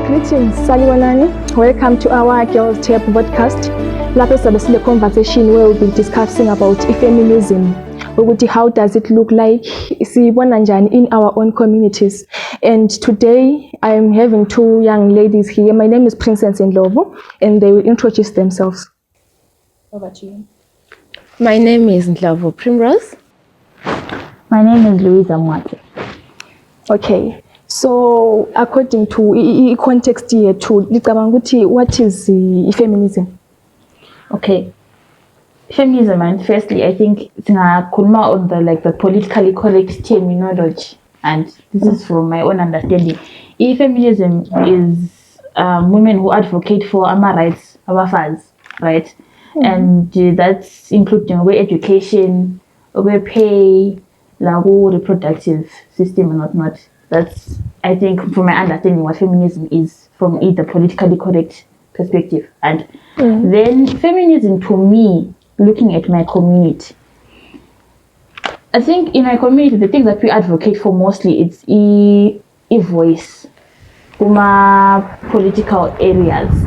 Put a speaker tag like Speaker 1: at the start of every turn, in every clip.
Speaker 1: Greetings, Saliwanani. Welcome to our Girls Tape Vodcast. Lapho sizabe sile conversation where we'll be discussing about feminism. How does it look like? Siyibona njani in our own communities. And today I am having two young ladies here. My name is Princess Ndlovu, and they will introduce themselves. Over to you.
Speaker 2: My name is Ndlovu Primrose.
Speaker 3: My name is Louisa Mwate.
Speaker 1: Okay. So according to context here to what is feminism?
Speaker 3: Okay. Feminism, and firstly I think it's on the politically correct terminology, and this is from my own understanding. Feminism is women who advocate for our rights, our fans, right? And that's including education, pay, reproductive system and whatnot. That's, I think, from my understanding, what feminism is from the politically correct perspective. And then feminism, to me, looking at my community, I think in my community, the things that we advocate for mostly, it's a voice, political areas,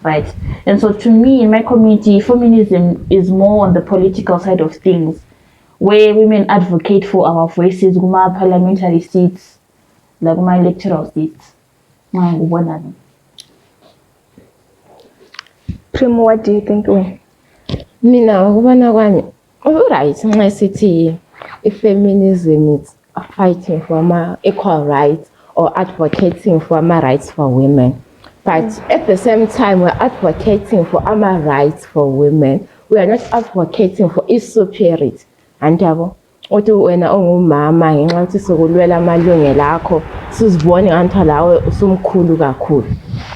Speaker 3: right? And so to me, in my community, feminism is more on the political side of things, where women advocate for our voices, parliamentary seats, like my electoral seats.
Speaker 1: Primo, what do you think?
Speaker 2: Mina ukubona kwami right nxa sithi feminism is fighting for equal rights or advocating for rights for women, but at the same time we're advocating for rights for women. We are not advocating for its superiority. Andabo uthi wena ongumama ngenxa ukuthi sokulwela amalungelo akho sizibone ngathi lawe usumkhulu kakhulu,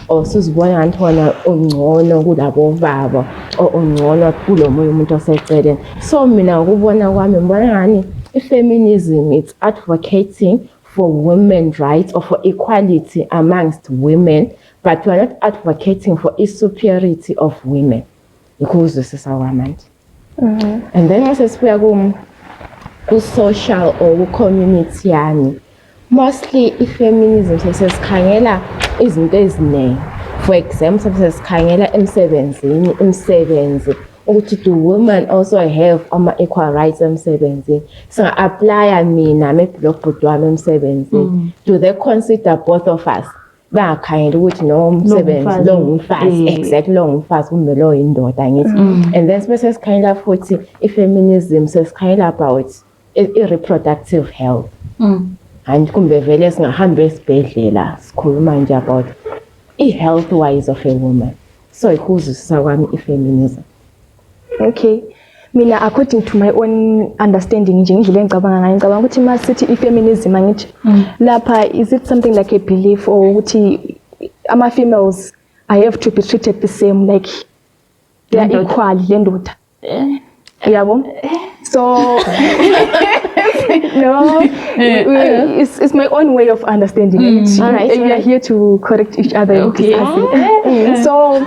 Speaker 2: or sizibone ngathi wena ongcono kulabo baba or ongcono kulomunye umuntu oseceleni. So mina ukubona kwami ngibona ngani feminism is advocating for women's rights or for equality amongst women, but we are not advocating for its superiority of women, because this is our mind. And then once we social or community yani, mostly feminism sesikhangela izinto eziningi. For example, sesikhangela emsebenzini ukuthi do women also have equal rights emsebenzini. So apply mina mebhlobhuti wami emsebenzini, do they consider both of us bangakhangela ukuthi no umsebenzi lo ngumfazi, exactly lo ngumfazi kumbe lo yindoda ngithi. And then sesikhangela futhi feminism sesikhangela about reproductive health. And kumbe vele singahambe esibhedlela sikhuluma nje about health wise of a woman. So ikuzwisisa kwami feminism.
Speaker 1: Okay. Mina according to my own understanding nje ngidlule ngicabanga ngayo, ngicabanga ukuthi masithi feminism angithi lapha, is it something like a belief or ukuthi ama-females I have to be treated the same, like they are equal lendoda? Yabo? So no, it's my own way of understanding it. Alright, we are here to correct each other. Okay. So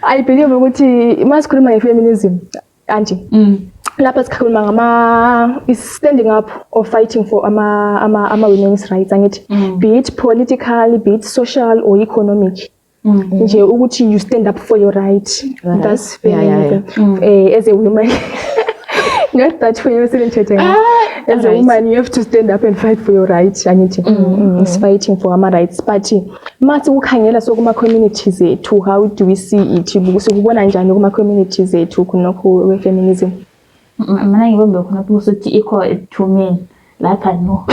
Speaker 1: I believe ukuthi masikhuluma feminism anti lapha sikhuluma ngama is standing up or fighting for ama women's rights, angithi be it politically, be it social or economic. Nje ukuthi you stand up for your right. That's feminism. As a woman. Not that way, as a woman, you have to stand up and fight for your rights. It's fighting for our rights. But mati ukhangela so kuma communities zethu, how do we see it? Sikubona njani kuma communities zethu kunokho feminism?
Speaker 3: Mina ngibona khona ukuthi equal to men. Lapha no.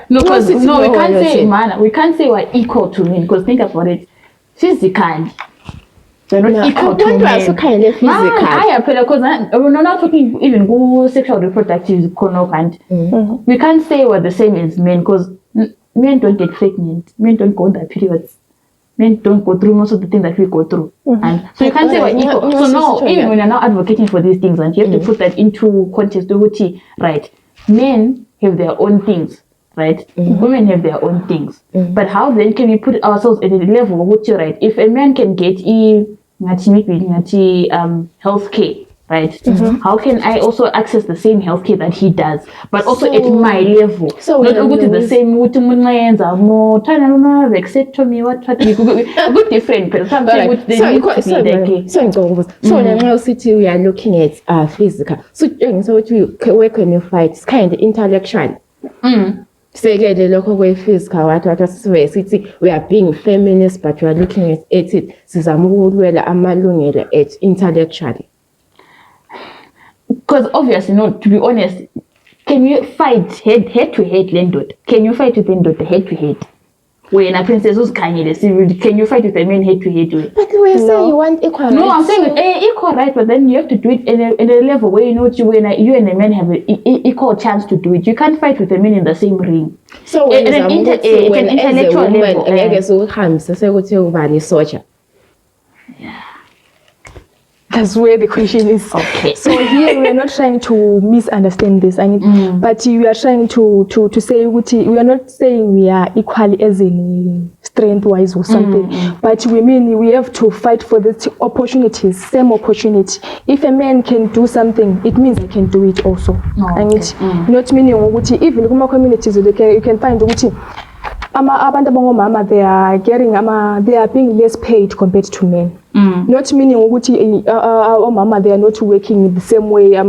Speaker 3: No, we can't say man. We can't say we're equal to men, because think about it, physically. They're not equal to men.
Speaker 2: Also kind of physical.
Speaker 3: Because we're not talking even go sexual reproductive and we can't say we're the same as men, because men don't get pregnant, men don't go their periods, men don't go through most of the things that we go through. And so you can't say we're equal. So no, even when you're now advocating for these things, and you have to put that into context, right? Men have their own things, right? Women have their own things. But how then can we put ourselves at a level of what you're right? If a man can get health care, right? How can I also access the same healthcare that he does, but also at my level?
Speaker 2: So
Speaker 3: not go to the same more vasectomy, what good different, but something which they need to
Speaker 2: be we are looking at physical. So where can you fight? It's kind of intellectual. Sekele lokho kwe-physical we are being feminist, but we are looking at it sizama ukulwela amalungelo ethu intellectually.
Speaker 3: Because obviously, no, to be honest, can you fight head to head, Lendot? Can you fight with Lendot head to head? When a princess was can you fight with a man head to head?
Speaker 2: But we say you want equal rights.
Speaker 3: No, I'm saying equal rights, but then you have to do it in a level where you and a man have an equal chance to do it. You can't fight with a man in the same ring.
Speaker 2: So when
Speaker 3: an intellectual level,
Speaker 1: that's where the question is.
Speaker 3: Okay.
Speaker 1: So here we are not trying to misunderstand this. I mean, but we are trying to say we are not saying we are equal as in strength-wise or something. But we mean we have to fight for the opportunities, same opportunity. If a man can do something, it means I can do it also. And it's not meaning even in communities you can find abantu abangomama they are being less paid compared to men. Not meaning mama they are not working in the same way that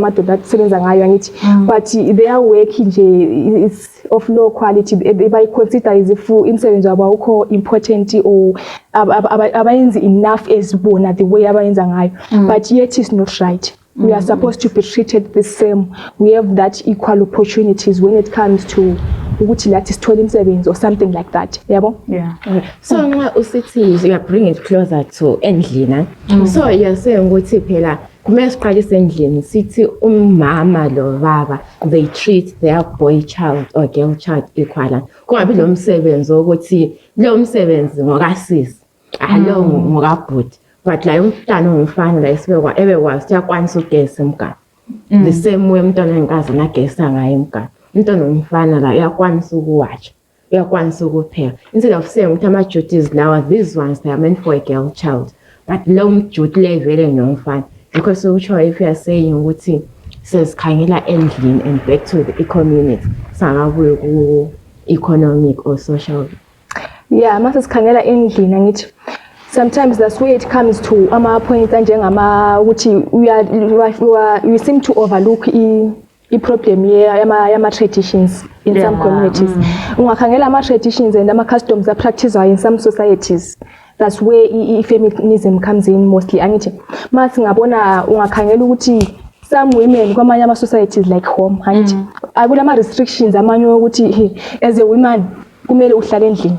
Speaker 1: but they are working is of low quality. They consider is full insebenzi abawukho important or abayenzi enough as bona the way abayenza ngayo, but yet is not right. We are supposed to be treated the same. We have that equal opportunities when it comes to which that is told insebenzi or something like that.
Speaker 3: Yeah.
Speaker 2: So you are bringing it closer to endlina. So you are saying ukuthi phela kumele siqalise endlini sithi umama lo baba they treat their boy child or girl child equally. Kungabi lo msebenzi ukuthi lo msebenzi ngokasisi lo ngokabhuti. But like umntana ongumfana la isibekwa ebekwazi uyakwanisa ugesa umganu. The same way umntana wenkazi nagesa ngayo umganu. Umntana ongumfana la uyakwanisa ukuwatcha, uyakwanisa ukupheka. Instead of saying ukuthi ama duties lawa these ones they are meant for a girl child, but lo duty le vele nomfana. Because utsho if you are saying ukuthi sesikhangela endlini and back to the community sangabuye ku economic or social.
Speaker 1: Yeah, mase sikhangela endlini angithi sometimes that's where it comes to ama points njengama ukuthi we seem to overlook I problem yama traditions in some communities. Ungakhangela ama traditions and ama customs are practiced in some societies. That's where feminism comes in mostly. Angithi mase ngabona ungakhangela ukuthi some women kwamanye ama societies like home angithi akulama restrictions amanye ukuthi as a woman kumele uhlale endlini.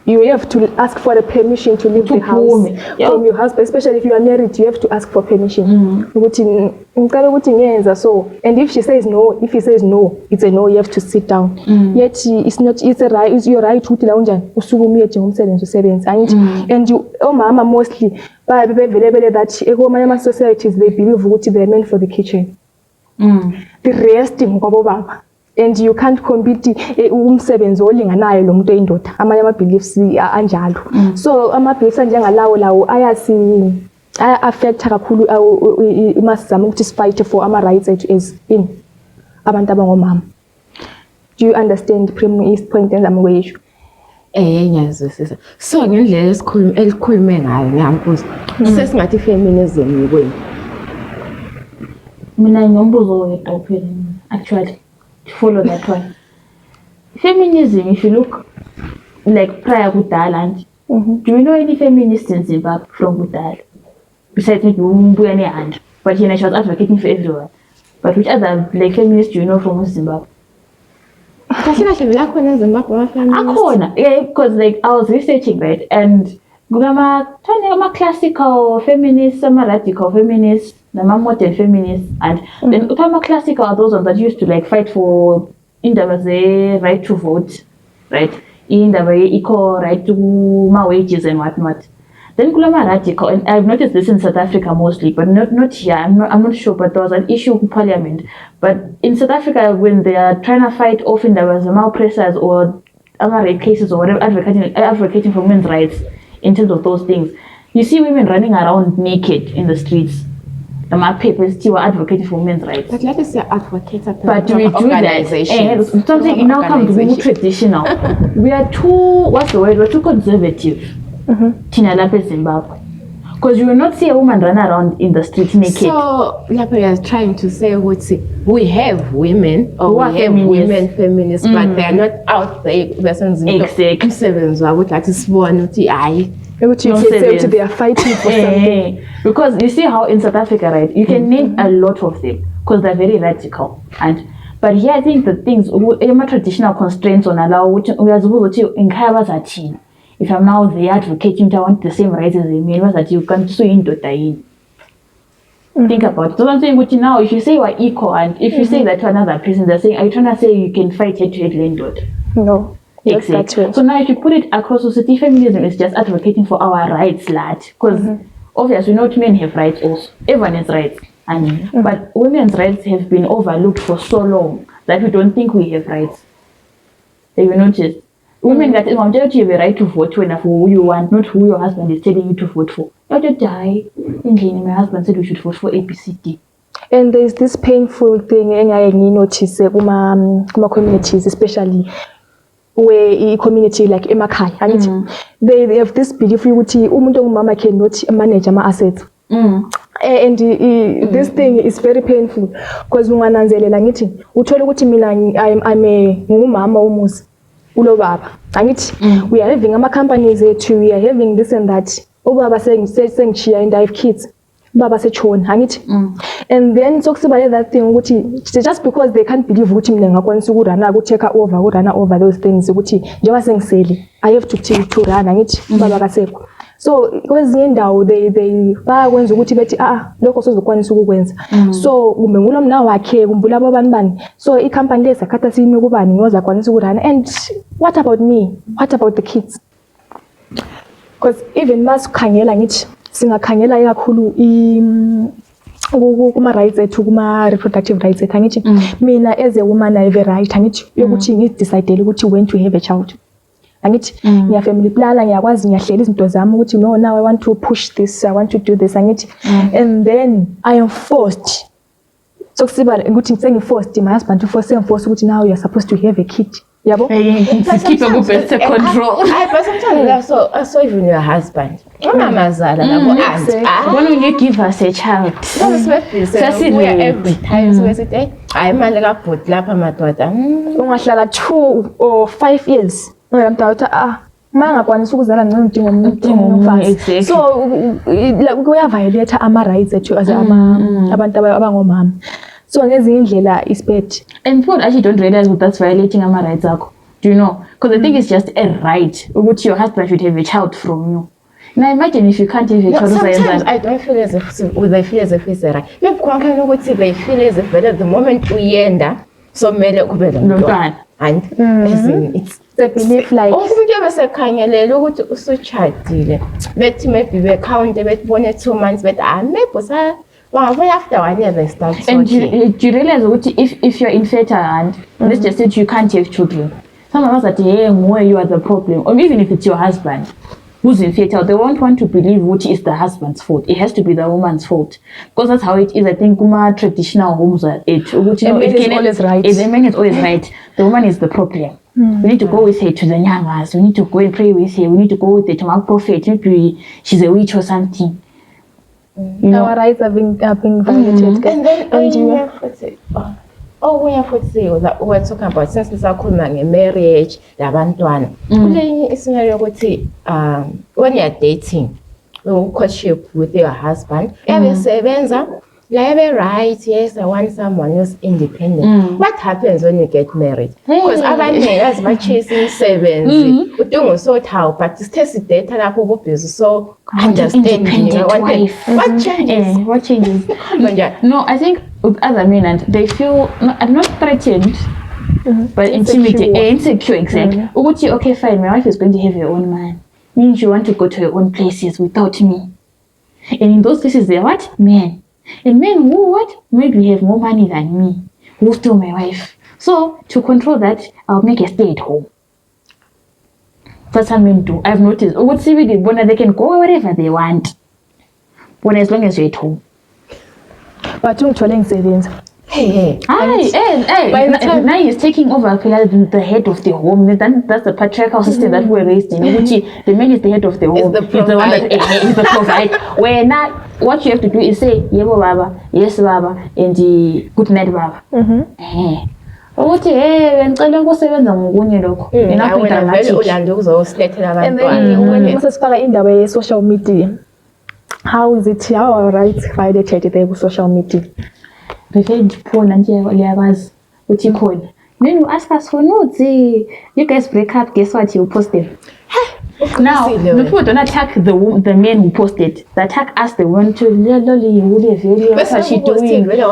Speaker 1: You have to ask for the permission to leave the house from your husband, especially if you are married. You have to ask for permission. Ukuthi ngicela ukuthi ngiyenza so, and if he says no, it's a no. You have to sit down. Yet it's your right ukuthi la unjani usukume uye ngomsebenzi usebenza angithi. And omama mostly bevele that ekomanye ama societies they believe ukuthi they are meant for the kitchen. The rest ngokwabo baba. And you can't compete umsebenzi olinganayo lo muntu oyindoda. Amanye ama beliefs anjalo. So ama beliefs njengalawo affect kakhulu masizama ukuthi fight for ama rights ethu as in abantu abangomama. Do you understand premise point engizama ukuyisho?
Speaker 2: Ngiyazwisisa. So ngendlela elikhulume ngayo ngiyambuza. Sesingathi feminism yikweni.
Speaker 3: Mina ngiyombuzo wedwa phela actually. Follow that one. Feminism, if you look like prior Kudala, do you know any feminists in Zimbabwe from Kudala? Besides me, hand, but she was advocating for everyone. But which other like feminists do you know from Zimbabwe? Yeah, because like I was researching, right, and I'm classical feminists, some radical feminists, the modern feminists, and then classical are those ones that used to like fight for in the right to vote, right? In the way equal right to my wages and whatnot. Then kulama radical, and I've noticed this in South Africa mostly, but not here. I'm not sure, but there was an issue in Parliament. But in South Africa, when they are trying to fight, often there was malpressors or rape cases or whatever, advocating for women's rights in terms of those things. You see women running around naked in the streets. papers you are advocating for women's rights.
Speaker 2: But let us say advocate,
Speaker 3: but we do that. Something in our country traditional. We are too, what's the word? We're too conservative. Tina Lape Zimbabwe. Because you will not see a woman run around in the street naked.
Speaker 2: So, Lape is trying to say we have women, or
Speaker 3: who
Speaker 2: we have women feminists, but they are not out there.
Speaker 3: Exactly.
Speaker 2: I would like to sworn to I.
Speaker 1: They are fighting for something.
Speaker 3: Because you see how in South Africa, right, you can name a lot of them because they're very radical. But here I think the things, traditional constraints on allow, we are supposed to encourage our team. If I'm now there advocating, I want the same rights as a man, was that you can sue into the Think about it. So I'm saying, now, if you say we're equal, and if you say that to another person, they're saying, are you trying to say you can fight head-to-head landlord?
Speaker 1: No.
Speaker 3: Exactly. So now if you put it across society, feminism is just advocating for our rights, lad. Because obviously not men have rights also. Everyone has rights. But women's rights have been overlooked for so long that we don't think we have rights. Have you noticed? Women that you have a right to vote for who you want, not who your husband is telling you to vote for. You just die. My husband said we should vote for ABCD.
Speaker 1: And there's this painful thing I notice kuma communities, especially where a community like emakhaya, they have this belief ukuthi umuntu ongumama cannot manage ama assets. And this thing is very painful because ungananzelela ngithi uthola ukuthi mina ngumama umuzi ulo baba angithi we are having ama companies ethu, we are having this and that, ubaba sengishiya and I have kids, baba setshona angithi. And then sokusiba that thing ukuthi just because they can't believe ukuthi mina ngakwanisa ukurana urun over those things ukuthi njengoba sengiseli I have to run angithi baba kasekho. So kwezinye indawo they bayakwenza ukuthi bethi lokho sozokwanisa ukukwenza. So kumbe ngulo mna wakhe kumbula bani. So I company lesa khatha sini kubani ngoza kwanisa ukurana. And what about me? What about the kids? Because even masikhangela ngithi singakhangela kakhulu kuma rights ethu, kuma reproductive rights ethu angithi mina as a woman I have a right angithi yokuthi ngidecide ukuthi when to have a child. Angithi ngiya family planner, ngiyakwazi ngiyahlela izinto zami ukuthi no, now I want to push this, I want to do this angithi. And then I am forced. So kusiba ukuthi sengiforced my husband to force ukuthi now you are supposed to have a kid. Yabo?
Speaker 3: Keep a good better control.
Speaker 2: But sometimes also even your husband.
Speaker 3: When will you give us a child?
Speaker 2: Every time we say, I'm a little put lap on my daughter.
Speaker 1: Ungahlala 2 or 5 years. Mangakwanisa ukuzala nomuntu ngomfazi. So kuya violate ama rights ethu as abantu abangomama. So ngezinye indlela is bad.
Speaker 3: And people actually don't realize that that's violating our rights. Do you know? Because I think it's just a right which your husband should have a child from you. Now imagine if you can't have a child.
Speaker 2: Sometimes I don't feel as if they feel as if it's a right. You they feel as if at the moment we end so mele kubela. And it's
Speaker 1: the belief like
Speaker 2: besekhangelele ukuthi usuchadile. Bethi maybe we count betibone 2 months but maybe after 1 year they start talking.
Speaker 3: And you realize if you're infertile and let's just say you can't have children, someone else that you are the problem, or even if it's your husband who's infertile, they won't want to believe which is the husband's fault. It has to be the woman's fault because that's how it is. I think traditional homes are it. Which
Speaker 1: the man is always right.
Speaker 3: The man is always right. The woman is the problem. We need to go with her to the nyamas. We need to go and pray with her. We need to go with her to my prophet. Maybe she's a witch or something.
Speaker 1: You know, our rights are being violated.
Speaker 2: And then we're talking about since this is marriage, labantwana. Kule scenario ukuthi when you're dating, courtship with your husband, ebesebenza, right, yes, I want someone who's independent. What happens when you get married? Because abanye as much as seven, udinga so how, but it's test data lapho busy so understanding. What changes?
Speaker 3: What changes? No, I think with other men and they feel not threatened, but intimidated, insecure. Exactly. Okay, fine. My wife is going to have her own man. Means you want to go to your own places without me. And in those places, they're what? Men. And men who what? Maybe have more money than me. Who steal my wife. So to control that, I'll make a stay at home. That's how men do. I've noticed. They can go wherever they want. But as long as you're at home.
Speaker 1: but ungithole ngisebenza.
Speaker 3: Hey, now he's taking over the head of the home. That's the patriarchal system that we're raised in. The man is the head of the home. He's the one that is the provider. Where now, what you have to do is say, Yebo Baba, yes Baba, and the good night Baba. Ukuthi ngicela ukusebenza ngokunye lokho
Speaker 2: wena vele ulanda ukuzosilethela abantwana.
Speaker 1: And then when sesifaka indaba ye social media, how are rights violated there with social media?
Speaker 3: Revenge porn and liyakwazi uthi khona. Then you ask us for notes. You guys break up, guess what? You posted. Now, the people don't attack the men who posted. They attack us, the one to literally what is she doing?
Speaker 2: I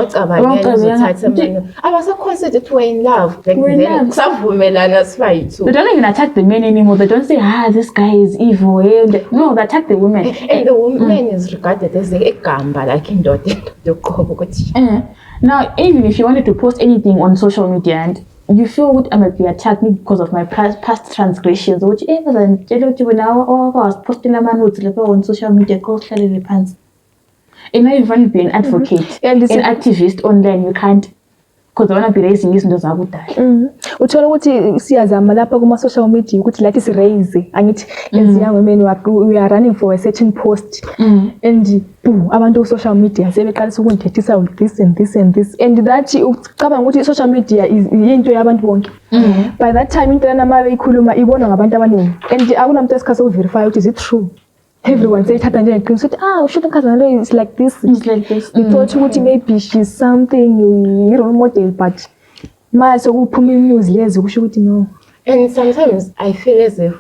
Speaker 2: was so considered to in love. They don't
Speaker 3: even attack the men anymore. They don't say, this guy is evil. No, they attack the women.
Speaker 2: And the woman is regarded as a gamba, like in
Speaker 3: Now, even if you wanted to post anything on social media and you feel what I might be attacked because of my past transgressions, which when I was posting on social media, and now you want to be an advocate and an activist online, you can't, because I want to be raising these into zakudala.
Speaker 1: Uthola ukuthi siyazama lapha kuma social media ukuthi like raise angithi as young women we are running for a certain post and abantu ku social media sebeqalisa ukundithethisa with this and this and this and that ucabanga ukuthi social media is into yabantu bonke. By that time into lana mabe ikhuluma ibonwa ngabantu abaningi and akunamuntu esikhathi ukuverify ukuthi is it true. Everyone say thatha nje ngiqiniso ukuthi ushouldn't cousin is like this.
Speaker 3: It's like this.
Speaker 1: We thought ukuthi maybe she's something role model but mase kuphuma news lezi kusho ukuthi no.
Speaker 2: And sometimes I feel as if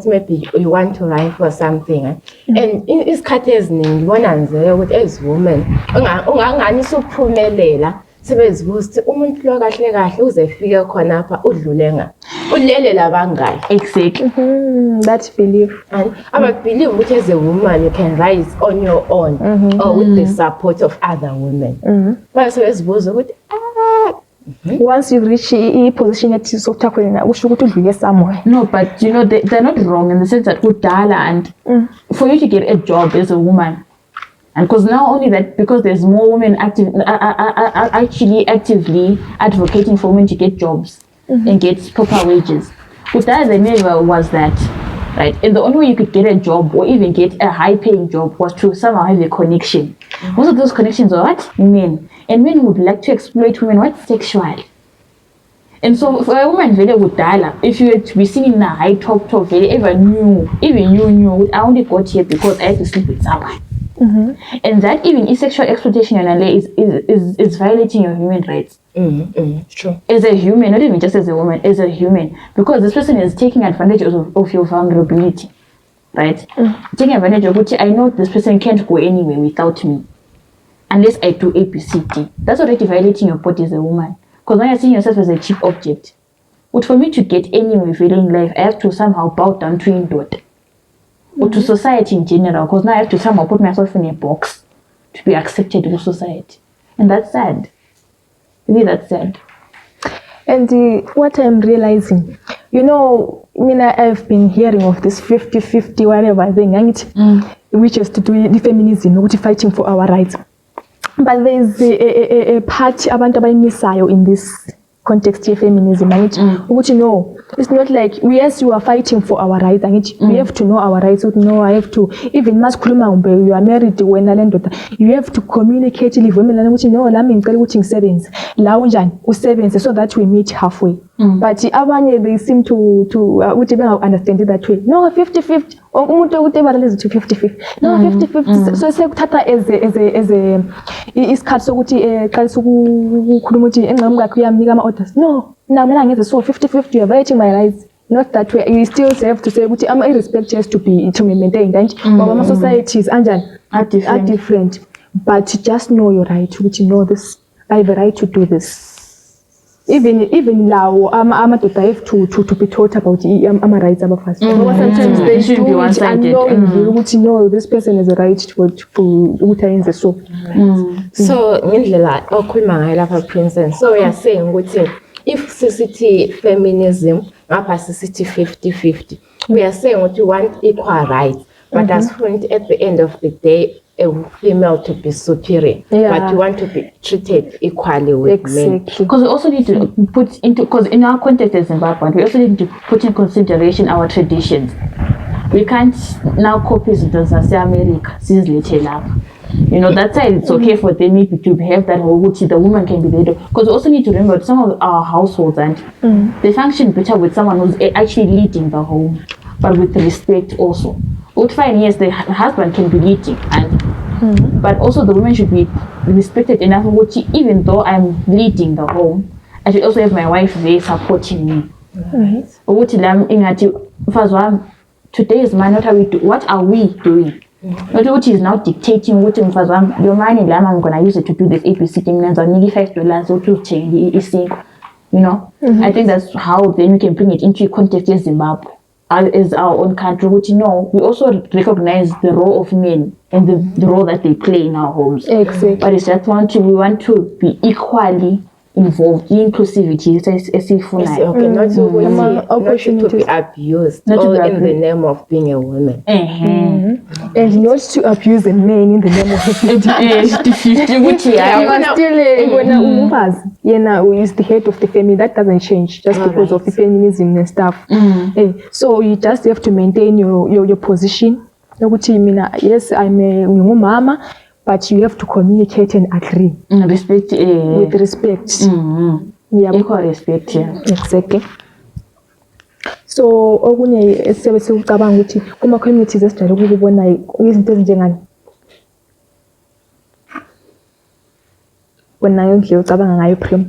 Speaker 2: maybe you want to run for something and isikhathi eziningi ngibona nje ukuthi as women ungangani usuphumelela sebezibuza umuntu lo kahle kahle uzefika khona apha udlule ulele labangani.
Speaker 3: Exactly.
Speaker 1: That belief.
Speaker 2: And I believe that as a woman you can rise on your own or with the support of other women. But sebezibuza ukuthi
Speaker 1: once you reach a position that is so tackling, we should go to somewhere.
Speaker 3: No, but you know they're not wrong in the sense that good dala and for you to get a job as a woman, and because now only that because there's more women actually actively advocating for women to get jobs and get proper wages. Good dala they never was that, right? And the only way you could get a job or even get a high-paying job was to somehow have a connection. Most of those connections are what? Men. And men would like to exploit women, what? Sexual. And so for a woman very good dialogue, if you were to be seen in a high top, even you knew, I only got here because I had to sleep with someone. And that even is sexual exploitation is violating your human rights.
Speaker 2: True.
Speaker 3: As a human, not even just as a woman, as a human. Because this person is taking advantage of your vulnerability. Right? Taking advantage of which I know this person can't go anywhere without me. Unless I do ABCD. That's already violating your body as a woman. Because now you're seeing yourself as a cheap object. But for me to get anywhere in life, I have to somehow bow down to indot. Or to society in general. Because now I have to somehow put myself in a box to be accepted in society. And that's sad. Really, that's sad.
Speaker 1: And what I'm realizing, you know, I've been hearing of this 50-50 whatever thing, which is to do with feminism, not fighting for our rights. But there's a part abantu abayimisayo in this context of feminism, which you know, it's not like yes, you are fighting for our rights, we have to know our rights. No, I have to even maskuluma you are married when you have to communicate with women which you know lami ngicela ukuthi ngisebenze la unjani usebenze so that we meet halfway. But abanye they seem to ukuthi understand that way. No, 50-50 umuntu ukuthi ebaleleze to 50-50. No, 50-50 so sekuthatha as a isikhathi sokuthi qalisa ukukhuluma ukuthi engqamu kakho uyamnika ama orders. No, now mina ngiyenze so 50-50 you are violating my rights. Not that way. You still have to say ukuthi irrespect has to be maintained and our societies are different. But just know your right, which you know this. I have a right to do this. Even now, I'm have to be taught about my rights about first. Sometimes they should be one-sided. Which you know this person has a right to in the soap.
Speaker 2: So indlela okhuluma ngayo lapha Princess. So we are saying ukuthi if sisithi feminism ngapha sisithi 50-50. We are saying what we want equal rights. But as point at the end of the day, a female to be superior, but you want to be treated equally with men.
Speaker 3: Because we also need to put into, because in our context as Zimbabwean, we also need to put in consideration our traditions. We can't now copy the America, that side it's okay for them maybe to behave that way, the woman can be there. Because we also need to remember some of our households and they function better with someone who's actually leading the home, but with respect also. Would find yes, the husband can be leading, and but also the woman should be respected enough. Even though I'm leading the home, I should also have my wife there supporting me. Today is man, what are we doing? Not what is now dictating what your money, I'm gonna use it to do this ABC thing, and $5 or to change I think that's how then we can bring it into context in Zimbabwe as our own country, which we also recognize the role of men and the role that they play in our homes.
Speaker 1: Exactly.
Speaker 3: But it's just we want to be equally involved in inclusivity.
Speaker 2: Not to be abused in the name of being a woman.
Speaker 1: And not to abuse a man in the name of who is the head of the family. That doesn't change just because of the feminism and stuff. So you just have to maintain your position. Yes, I'm a mama, but you have to communicate and agree.
Speaker 3: Respect.
Speaker 1: With respect.
Speaker 3: Equal respect,
Speaker 1: Exactly. So okunye esiyabe sikucabanga ukuthi kuma communities esijwayele ukubona izinto ezinjengani. Wena ngendlela ucabanga ngayo Prim.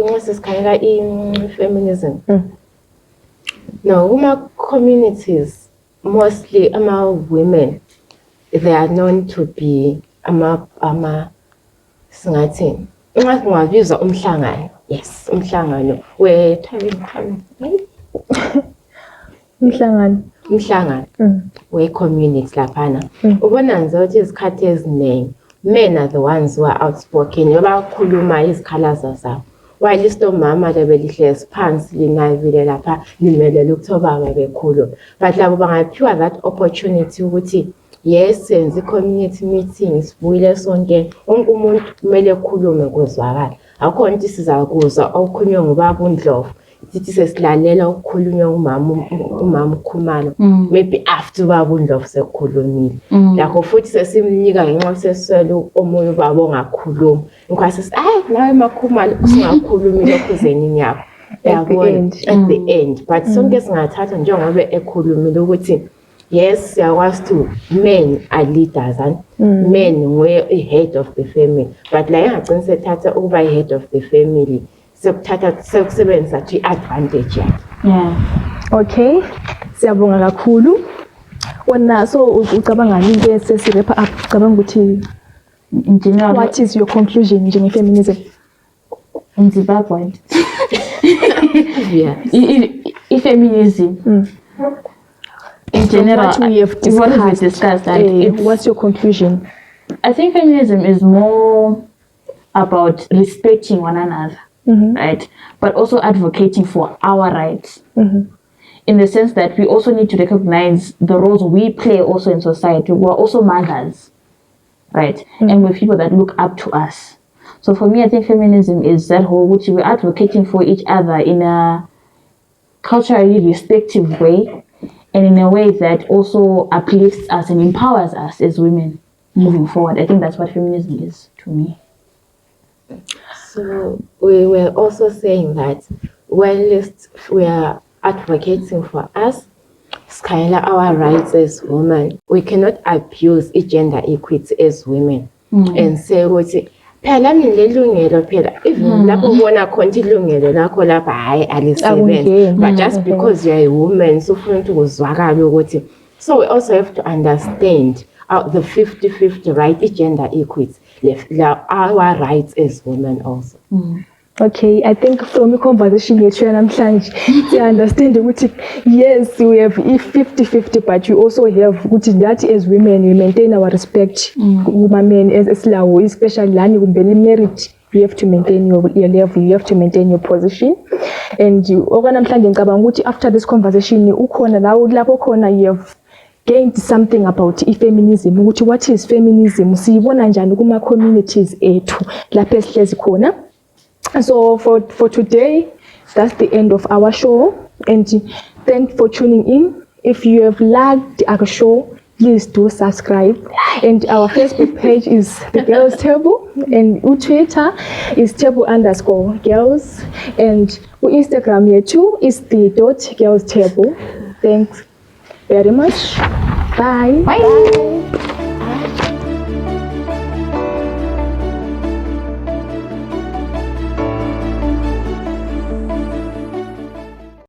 Speaker 2: Ngasikhangela feminism. No, kuma communities mostly women, they are known to be singathi ungabiza umhlangano. Yes, umhlangano we communities laphana. Ubona nje ukuthi izikhathi eziningi men are the ones who are outspoken, bakhuluma izikhala zabo. While istomama lebelihlezi phansi linayivile lapha limelele ukuthoba bekhulu. But labo bangaphiwa that opportunity ukuthi yes, senze community meetings, buyile sonke wonke umuntu kumele ekhulume kuzwakala. Akho nto sizakuzwa okukhulunywa ngubaba uNdlovu sithi sesilalela ukukhulunywa umama uKhumalo maybe after ubaba uNdlovu sekukhulumile lakho futhi sesimnika ngenxa seswele omunye ubaba ongakhuluma ngikwase nawe maKhumalo usingakhulumi lokho zenini yakho at the end but sonke singathatha njengoba ekhulumile ukuthi yes, siyakwazi to men are leaders and men were a head of the family. But la yangagcina sethatha ukuba head of the family sekusebenzisa to advantage yakhe.
Speaker 1: Okay. Siyabonga kakhulu. Wena so ucabanga ngani ke sesirepha up ucabanga ukuthi in general what is your conclusion njenge feminism
Speaker 3: in Zimbabwe? Feminism. In general,
Speaker 1: what we have discussed, what's your conclusion?
Speaker 3: I think feminism is more about respecting one another, right? But also advocating for our rights. In the sense that we also need to recognize the roles we play also in society. We're also mothers, right? And we're people that look up to us. So for me, I think feminism is that whole which we're advocating for each other in a culturally respective way. And in a way that also uplifts us and empowers us as women moving forward. I think that's what feminism is to me.
Speaker 2: So we were also saying that whilst we are advocating for us, our rights as women, we cannot abuse gender equity as women and say, phela mina lelungelo phela even lapho ubona khona ilungelo lakho lapha hayi alisebenzi but just because you are a woman so ufuna ukuzwakala ukuthi so we also have to understand the 50-50 right gender equity our rights as women also.
Speaker 1: Okay, I think from the conversation here namhlanje we understand ukuthi yes we have 50-50 but you also have that as women we maintain our respect women as esilawo especially lani kumbeli married you have to maintain your level, you have to maintain your position and namhlanje ngicabanga ukuthi after this conversation ukhona lapho khona you have gained something about feminism, ukuthi what is feminism, siyibona njani kuma communities ethu lapha esihlezi khona. So for today, that's the end of our show, and thanks for tuning in. If you have liked our show, please do subscribe. And our Facebook page is The Girls Table, and Twitter is table_girls, and Instagram here too is the .girls table. Thanks very much. Bye.
Speaker 3: Bye.